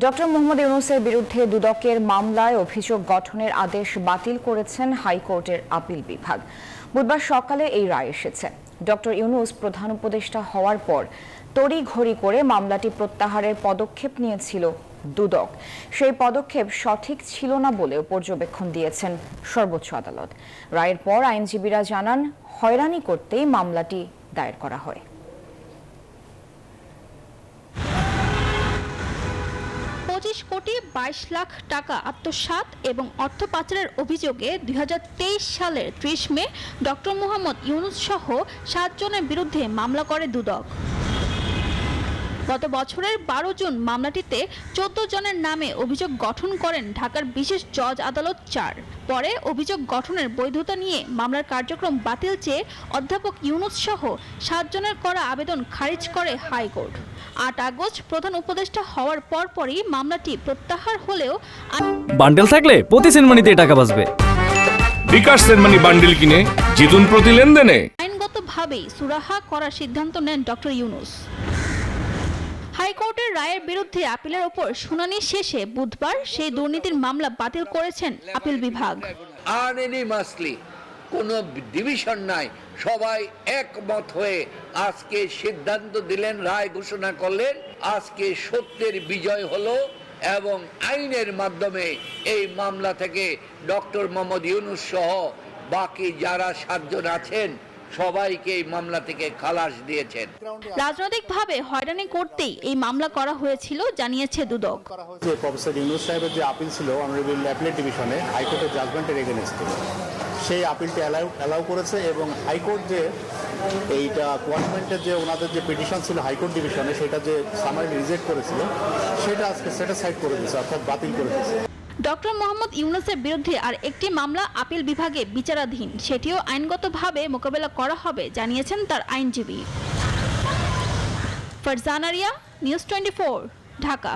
Doctor Mohammad ইউনূসের বিরুদ্ধে দুদকের মামলায় অভিযোগ গঠনের আদেশ বাতিল করেছেন হাইকোর্টের আপিল বিভাগ। বুধবার সকালে এই রায় এসেছে। ডক্টর ইউনূস প্রধান উপদেষ্টা হওয়ার পর তড়িঘড়ি করে মামলাটি প্রত্যাহারের পদক্ষেপ নিয়েছিল দুদক। সেই পদক্ষেপ সঠিক ছিল না বলেও পর্যবেক্ষণ দিয়েছেন সর্বোচ্চ আদালত। রায়ের পর আইনজীবীরা জানান, হয়রানি করতেই মামলাটি দায়ের করা হয়। 25 কোটি 22 লাখ টাকা আত্মসাৎ এবং অর্থ পাচারের অভিযোগে 2023 সালের 30 মে ডক্টর মোহাম্মদ ইউনূস সহ 7 জনের বিরুদ্ধে মামলা করে দুদক। গত বছরের 12 জুন মামলাটিতে 14 জনের নামে অভিযোগ গঠন করেন ঢাকার বিশেষ জজ আদালত 4। পরে অভিযোগ গঠনের বৈধতা নিয়ে মামলার কার্যক্রম বাতিল চেয়ে অধ্যাপক ইউনূস সহ 7 জনের করা আবেদন খারিজ করে হাইকোর্ট। 8 আগস্ট প্রধান উপদেষ্টা হওয়ার পরপরই মামলাটি প্রত্যাহার হলেও বান্ডেল থাকলে প্রতি সেনমানিতে টাকা বাঁচবে। বিকাশ সেনমানি বান্ডেল কিনে জিতুন প্রতি লেনদেনে। আইনগতভাবেই সুরাহা করার সিদ্ধান্ত নেন ডক্টর ইউনূস। হাইকোর্টের রায়ের বিরুদ্ধে আপিলের ওপর শুনানি শেষে বুধবার সেই দুর্নীতির মামলা বাতিল করেছেন আপিল বিভাগ। কোনো ডিভিশন নাই, সবাই একমত হয়ে আজকে সিদ্ধান্ত দিলেন, রায় ঘোষণা করলেন। আজকে সত্যের বিজয় হলো এবং আইনের মাধ্যমে এই মামলা থেকে ডক্টর মোহাম্মদ ইউনূস সহ বাকি যারা 7 জন আছেন সবাইকে এই মামলা থেকে খালাস দিয়েছেন। রাজনৈতিকভাবে হয়রানি করতেই এই মামলা করা হয়েছিল জানিয়েছে দুদক। প্রফেসর ইউনূস সাহেবের যে আপিল ছিল অনারেবল অ্যাপিলেট ডিভিশনে হাইকোর্টের জাজমেন্টের এগেইনস্টে, সেই আপিলটি অ্যালাউ করেছে এবং হাইকোর্ট যে এইটা কোয়ার্টমেন্টের যে ওনাদের যে পিটিশন ছিল হাইকোর্ট ডিভিশনে, সেটা যে সামারি রিজেক্ট করেছিল সেটা আজকে স্যাটিসফাইড করে দিয়েছে, অর্থাৎ বাতিল করে দিয়েছে। ডক্টর মোহাম্মদ ইউনূসের বিরুদ্ধে আর একটি মামলা আপিল বিভাগে বিচারাধীন, সেটিও আইনগতভাবে মোকাবেলা করা হবে জানিয়েছেন তার আইনজীবী। ফারজানা রিয়া, নিউজ 24, ঢাকা।